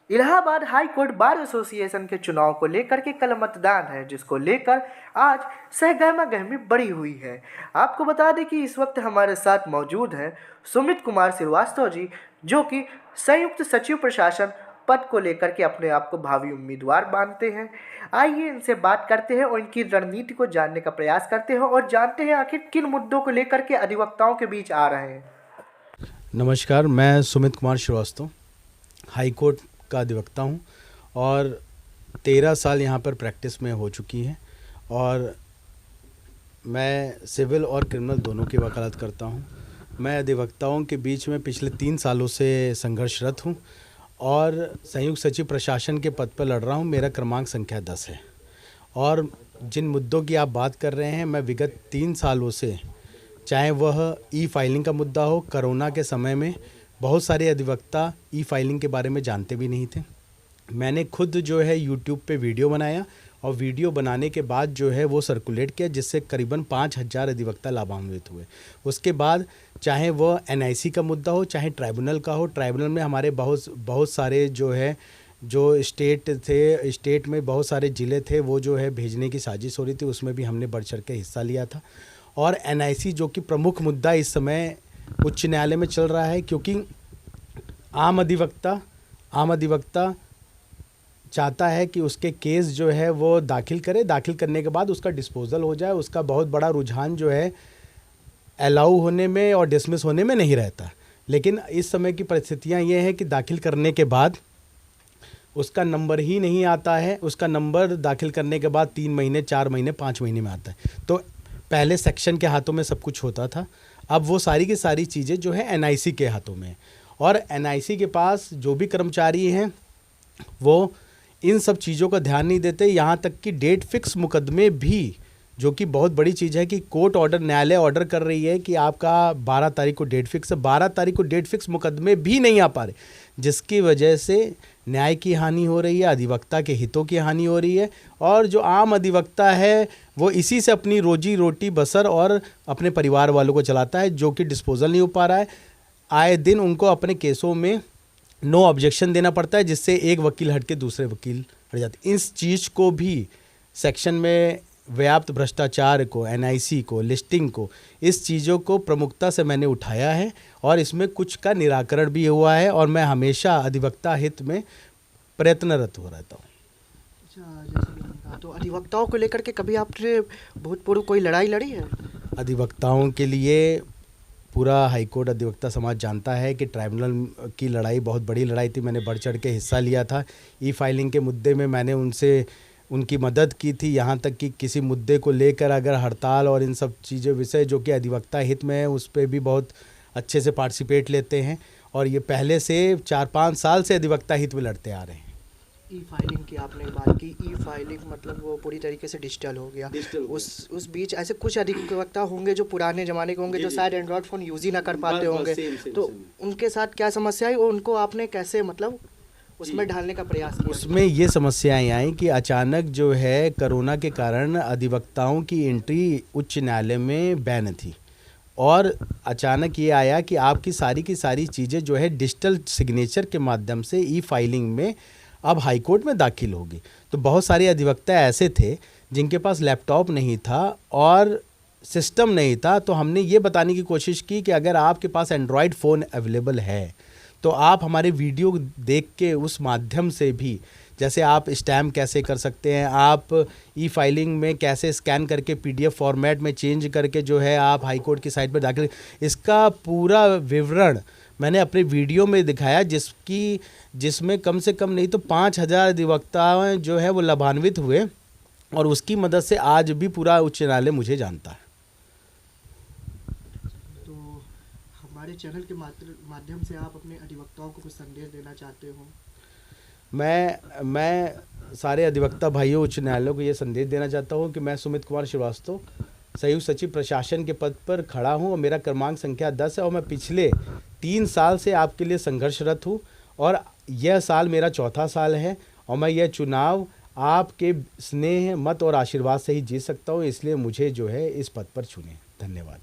Allahabad high court bar association के चुनाव को लेकर के कल मतदान है, जिसको लेकर आज सहगर्मा गहमी बढ़ी हुई है। आपको बता दें कि इस वक्त हमारे साथ मौजूद हैं सुमित कुमार श्रीवास्तव जी, जो कि संयुक्त सचिव प्रशासन पद को लेकर के अपने आप को भावी उम्मीदवार मानते हैं। आइए इनसे बात करते हैं और इनकी रणनीति को जानने का प्रयास करते हैं और जानते हैं आखिर किन मुद्दों को लेकर के अधिवक्ताओं के बीच आ रहे हैं। नमस्कार, मैं सुमित कुमार श्रीवास्तव हाई कोर्ट का अधिवक्ता हूँ और 13 साल यहाँ पर प्रैक्टिस में हो चुकी है और मैं सिविल और क्रिमिनल दोनों की वकालत करता हूँ। मैं अधिवक्ताओं के बीच में पिछले 3 सालों से संघर्षरत हूँ और संयुक्त सचिव प्रशासन के पद पर लड़ रहा हूँ। मेरा क्रमांक संख्या 10 है और जिन मुद्दों की आप बात कर रहे हैं, मैं विगत 3 सालों से, चाहे वह ई फाइलिंग का मुद्दा हो, कोरोना के समय में बहुत सारे अधिवक्ता ई फाइलिंग के बारे में जानते भी नहीं थे। मैंने खुद जो है यूट्यूब पे वीडियो बनाया और वीडियो बनाने के बाद जो है वो सर्कुलेट किया, जिससे करीबन 5000 अधिवक्ता लाभान्वित हुए। उसके बाद चाहे वह एनआईसी का मुद्दा हो, चाहे ट्राइब्यूनल का हो, ट्राइब्यूनल में हमारे बहुत सारे जो स्टेट में बहुत सारे ज़िले थे, वो जो है भेजने की साजिश हो रही थी, उसमें भी हमने बढ़ चढ़ के हिस्सा लिया था। और एनआईसी जो कि प्रमुख मुद्दा इस समय उच्च न्यायालय में चल रहा है, क्योंकि आम अधिवक्ता चाहता है कि उसके केस जो है वो दाखिल करने के बाद उसका डिस्पोजल हो जाए। उसका बहुत बड़ा रुझान जो है अलाउ होने में और डिसमिस होने में नहीं रहता। लेकिन इस समय की परिस्थितियां ये हैं कि दाखिल करने के बाद उसका नंबर ही नहीं आता है। उसका नंबर दाखिल करने के बाद 3 महीने, 4 महीने, 5 महीने में आता है। तो पहले सेक्शन के हाथों में सब कुछ होता था, अब वो सारी की सारी चीज़ें जो है एनआईसी के हाथों में। और एनआईसी के पास जो भी कर्मचारी हैं वो इन सब चीज़ों का ध्यान नहीं देते। यहाँ तक कि डेट फिक्स मुकदमे भी, जो कि बहुत बड़ी चीज़ है कि कोर्ट ऑर्डर, न्यायालय ऑर्डर कर रही है कि आपका 12 तारीख को डेट फिक्स है, 12 तारीख को डेट फिक्स मुकदमे भी नहीं आ पा रहे, जिसकी वजह से न्याय की हानि हो रही है, अधिवक्ता के हितों की हानि हो रही है। और जो आम अधिवक्ता है वो इसी से अपनी रोजी रोटी बसर और अपने परिवार वालों को चलाता है, जो कि डिस्पोजल नहीं हो पा रहा है। आए दिन उनको अपने केसों में नो ऑब्जेक्शन देना पड़ता है, जिससे एक वकील हट के दूसरे वकील हट जाते। इस चीज़ को भी सेक्शन में व्याप्त भ्रष्टाचार को, एनआईसी को, लिस्टिंग को, इस चीज़ों को प्रमुखता से मैंने उठाया है और इसमें कुछ का निराकरण भी हुआ है और मैं हमेशा अधिवक्ता हित में प्रयत्नरत हो रहता हूँ। अच्छा, तो अधिवक्ताओं को लेकर के कभी आपने भूतपूर्व कोई लड़ाई लड़ी है? अधिवक्ताओं के लिए पूरा हाईकोर्ट अधिवक्ता समाज जानता है कि ट्राइब्यूनल की लड़ाई बहुत बड़ी लड़ाई थी। मैंने बढ़ चढ़ के हिस्सा लिया था। ई फाइलिंग के मुद्दे में मैंने उनकी मदद की थी। यहाँ तक कि किसी मुद्दे को लेकर अगर हड़ताल और इन सब चीज़ें विषय जो कि अधिवक्ता हित में है, उस पर भी बहुत अच्छे से पार्टिसिपेट लेते हैं और ये पहले से 4-5 साल से अधिवक्ता हित में लड़ते आ रहे हैं। ई फाइलिंग की आपने बात की, ई फाइलिंग मतलब वो पूरी तरीके से डिजिटल हो गया। उस बीच ऐसे कुछ अधिवक्ता होंगे जो पुराने ज़माने के होंगे, जो शायद एंड्रॉयड फ़ोन यूज़ ही ना कर पाते होंगे, तो उनके साथ क्या समस्या आई और उनको आपने कैसे मतलब उसमें ढालने का प्रयास किया? उसमें ये समस्याएं आई कि अचानक जो है कोरोना के कारण अधिवक्ताओं की एंट्री उच्च न्यायालय में बैन थी और अचानक ये आया कि आपकी सारी की सारी चीज़ें जो है डिजिटल सिग्नेचर के माध्यम से ई फाइलिंग में अब हाईकोर्ट में दाखिल होगी। तो बहुत सारे अधिवक्ता ऐसे थे जिनके पास लैपटॉप नहीं था और सिस्टम नहीं था, तो हमने ये बताने की कोशिश की कि अगर आपके पास एंड्रॉयड फ़ोन अवेलेबल है तो आप हमारे वीडियो देख के उस माध्यम से भी, जैसे आप स्टैम्प कैसे कर सकते हैं, आप ई फाइलिंग में कैसे स्कैन करके पीडीएफ फॉर्मेट में चेंज करके जो है आप हाई कोर्ट की साइट पर दाखिल, इसका पूरा विवरण मैंने अपने वीडियो में दिखाया, जिसमें कम से कम नहीं तो 5000 अधिवक्ता जो है वो लाभान्वित हुए और उसकी मदद से आज भी पूरा उच्च न्यायालय मुझे जानता है। हमारे चैनल के माध्यम से आप अपने अधिवक्ताओं को कुछ संदेश देना चाहते हो? मैं सारे अधिवक्ता भाइयों, उच्च न्यायालयों को ये संदेश देना चाहता हूँ कि मैं सुमित कुमार श्रीवास्तव संयुक्त सचिव प्रशासन के पद पर खड़ा हूँ और मेरा क्रमांक संख्या 10 है और मैं पिछले 3 साल से आपके लिए संघर्षरत हूँ और यह साल मेरा 4था साल है और मैं यह चुनाव आपके स्नेह, मत और आशीर्वाद से ही जीत सकता हूँ। इसलिए मुझे जो है इस पद पर चुने। धन्यवाद।